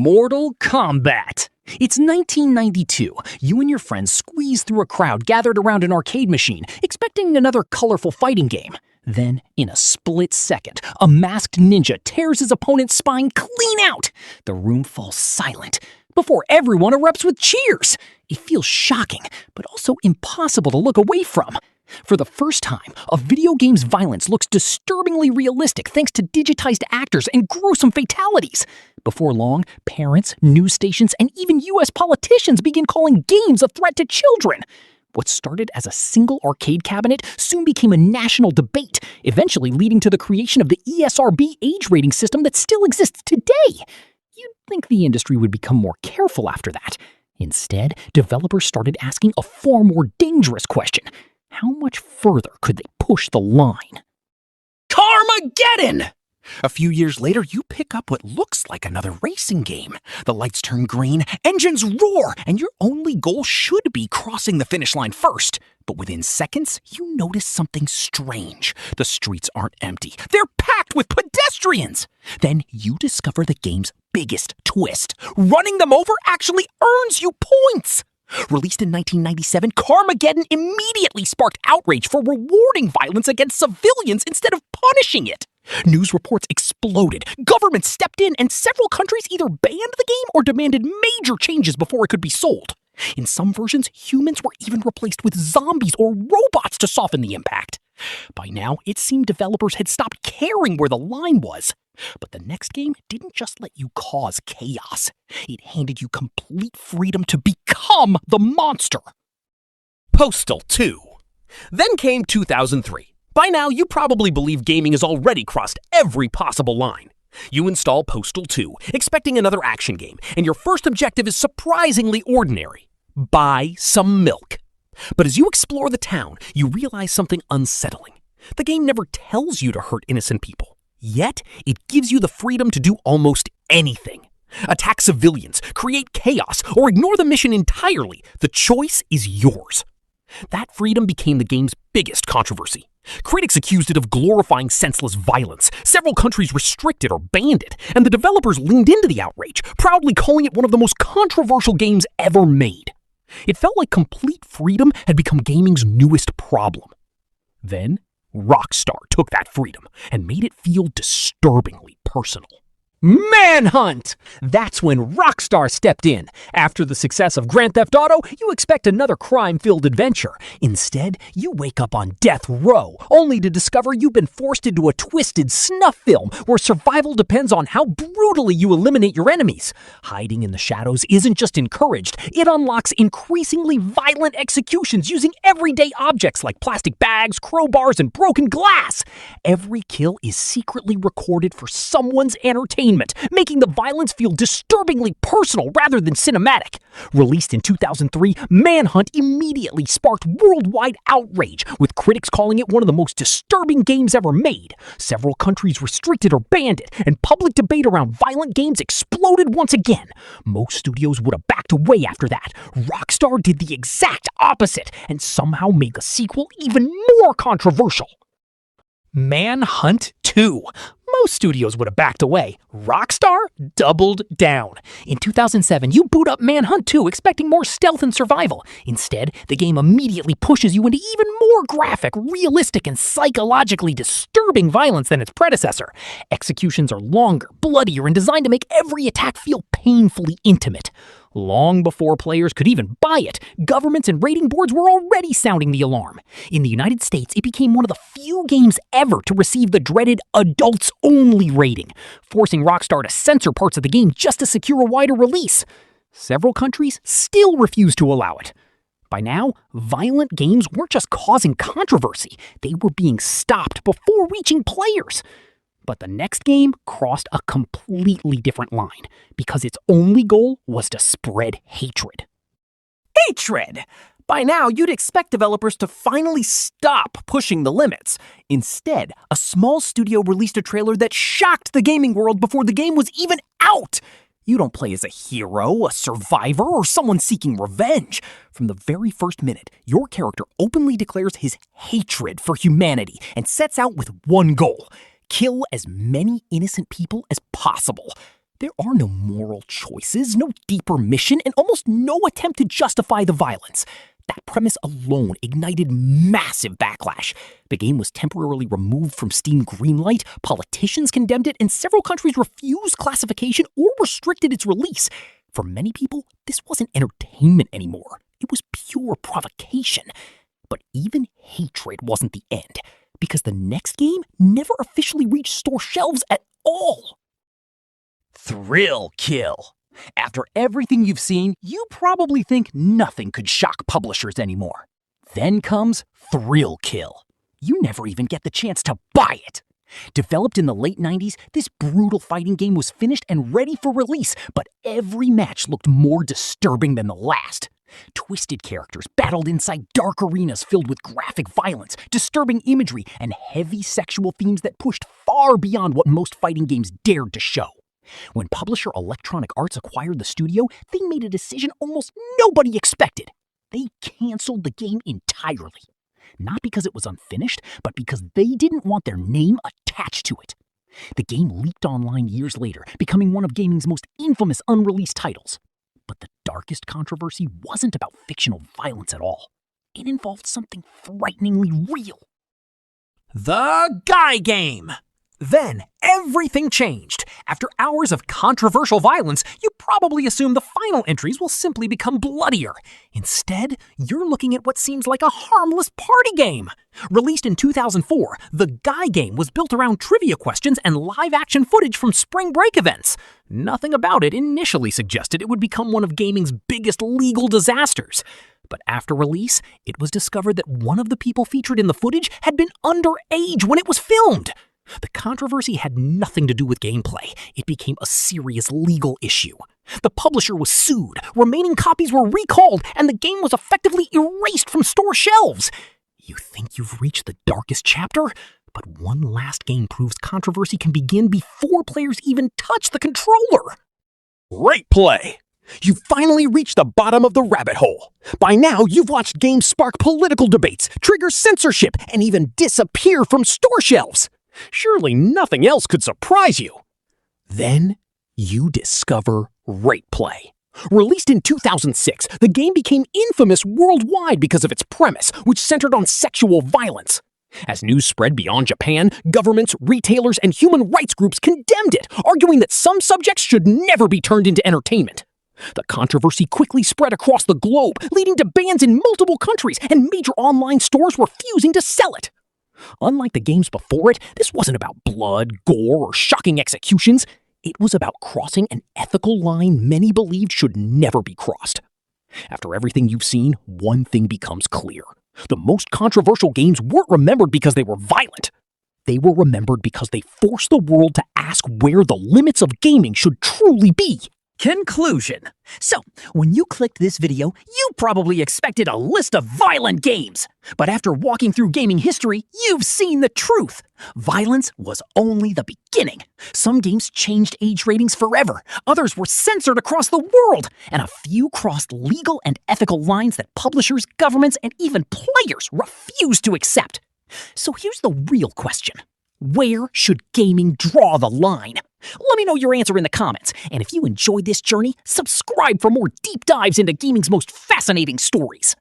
Mortal Kombat. It's 1992. You and your friends squeeze through a crowd gathered around an arcade machine, expecting another colorful fighting game. Then, in a split second, a masked ninja tears his opponent's spine clean out. The room falls silent before everyone erupts with cheers. It feels shocking, but also impossible to look away from. For the first time, a video game's violence looks disturbingly realistic thanks to digitized actors and gruesome fatalities. Before long, parents, news stations, and even US politicians begin calling games a threat to children. What started as a single arcade cabinet soon became a national debate, eventually leading to the creation of the ESRB age rating system that still exists today. You'd think the industry would become more careful after that. Instead, developers started asking a far more dangerous question. How much further could they push the line? Carmageddon! A few years later, you pick up what looks like another racing game. The lights turn green, engines roar, and your only goal should be crossing the finish line first. But within seconds, you notice something strange. The streets aren't empty. They're packed with pedestrians. Then you discover the game's biggest twist. Running them over actually earns you points. Released in 1997, Carmageddon immediately sparked outrage for rewarding violence against civilians instead of punishing it. News reports exploded, governments stepped in, and several countries either banned the game or demanded major changes before it could be sold. In some versions, humans were even replaced with zombies or robots to soften the impact. By now, it seemed developers had stopped caring where the line was. But the next game didn't just let you cause chaos. It handed you complete freedom to become the monster. Postal 2. Then came 2003. By now, you probably believe gaming has already crossed every possible line. You install Postal 2, expecting another action game, and your first objective is surprisingly ordinary. Buy some milk. But as you explore the town, you realize something unsettling. The game never tells you to hurt innocent people. Yet, it gives you the freedom to do almost anything. Attack civilians, create chaos, or ignore the mission entirely. The choice is yours. That freedom became the game's biggest controversy. Critics accused it of glorifying senseless violence. Several countries restricted or banned it, and the developers leaned into the outrage, proudly calling it one of the most controversial games ever made. It felt like complete freedom had become gaming's newest problem. Then, Rockstar took that freedom and made it feel disturbingly personal. Manhunt! That's when Rockstar stepped in. After the success of Grand Theft Auto, you expect another crime-filled adventure. Instead, you wake up on death row, only to discover you've been forced into a twisted snuff film where survival depends on how brutally you eliminate your enemies. Hiding in the shadows isn't just encouraged, it unlocks increasingly violent executions using everyday objects like plastic bags, crowbars, and broken glass. Every kill is secretly recorded for someone's entertainment, making the violence feel disturbingly personal rather than cinematic. Released in 2003, Manhunt immediately sparked worldwide outrage, with critics calling it one of the most disturbing games ever made. Several countries restricted or banned it, and public debate around violent games exploded once again. Most studios would have backed away after that. Rockstar did the exact opposite, and somehow made the sequel even more controversial. Manhunt 2. Most studios would have backed away. Rockstar doubled down. In 2007, you boot up Manhunt 2 expecting more stealth and survival. Instead, the game immediately pushes you into even more graphic, realistic, and psychologically disturbing violence than its predecessor. Executions are longer, bloodier, and designed to make every attack feel painfully intimate. Long before players could even buy it, governments and rating boards were already sounding the alarm. In the United States, it became one of the few games ever to receive the dreaded adults-only rating, forcing Rockstar to censor parts of the game just to secure a wider release. Several countries still refuse to allow it. By now, violent games weren't just causing controversy, they were being stopped before reaching players. But the next game crossed a completely different line, because its only goal was to spread hatred. Hatred! By now, you'd expect developers to finally stop pushing the limits. Instead, a small studio released a trailer that shocked the gaming world before the game was even out. You don't play as a hero, a survivor, or someone seeking revenge. From the very first minute, your character openly declares his hatred for humanity and sets out with one goal: kill as many innocent people as possible. There are no moral choices, no deeper mission, and almost no attempt to justify the violence. That premise alone ignited massive backlash. The game was temporarily removed from Steam Greenlight, politicians condemned it, and several countries refused classification or restricted its release. For many people, this wasn't entertainment anymore. It was pure provocation. But even hatred wasn't the end, because the next game never officially reached store shelves at all. Thrill kill. After everything you've seen, you probably think nothing could shock publishers anymore. Then comes Thrill Kill. You never even get the chance to buy it. Developed in the late 90s, this brutal fighting game was finished and ready for release, but every match looked more disturbing than the last. Twisted characters battled inside dark arenas filled with graphic violence, disturbing imagery, and heavy sexual themes that pushed far beyond what most fighting games dared to show. When publisher Electronic Arts acquired the studio, they made a decision almost nobody expected. They canceled the game entirely. Not because it was unfinished, but because they didn't want their name attached to it. The game leaked online years later, becoming one of gaming's most infamous unreleased titles. But the darkest controversy wasn't about fictional violence at all. It involved something frighteningly real. The Guy Game! Then, everything changed. After hours of controversial violence, you probably assume the final entries will simply become bloodier. Instead, you're looking at what seems like a harmless party game. Released in 2004, The Guy Game was built around trivia questions and live-action footage from spring break events. Nothing about it initially suggested it would become one of gaming's biggest legal disasters. But after release, it was discovered that one of the people featured in the footage had been underage when it was filmed. The controversy had nothing to do with gameplay. It became a serious legal issue. The publisher was sued, remaining copies were recalled, and the game was effectively erased from store shelves. You think you've reached the darkest chapter? But one last game proves controversy can begin before players even touch the controller. Rapelay! You finally reached the bottom of the rabbit hole. By now, you've watched games spark political debates, trigger censorship, and even disappear from store shelves. Surely nothing else could surprise you. Then you discover Rapelay. Released in 2006, the game became infamous worldwide because of its premise, which centered on sexual violence. As news spread beyond Japan, governments, retailers, and human rights groups condemned it, arguing that some subjects should never be turned into entertainment. The controversy quickly spread across the globe, leading to bans in multiple countries, and major online stores refusing to sell it. Unlike the games before it, this wasn't about blood, gore, or shocking executions. It was about crossing an ethical line many believed should never be crossed. After everything you've seen, one thing becomes clear. The most controversial games weren't remembered because they were violent. They were remembered because they forced the world to ask where the limits of gaming should truly be. Conclusion. So, when you clicked this video, you probably expected a list of violent games. But after walking through gaming history, you've seen the truth. Violence was only the beginning. Some games changed age ratings forever. Others were censored across the world. And a few crossed legal and ethical lines that publishers, governments, and even players refused to accept. So here's the real question. Where should gaming draw the line? Let me know your answer in the comments, and if you enjoyed this journey, subscribe for more deep dives into gaming's most fascinating stories.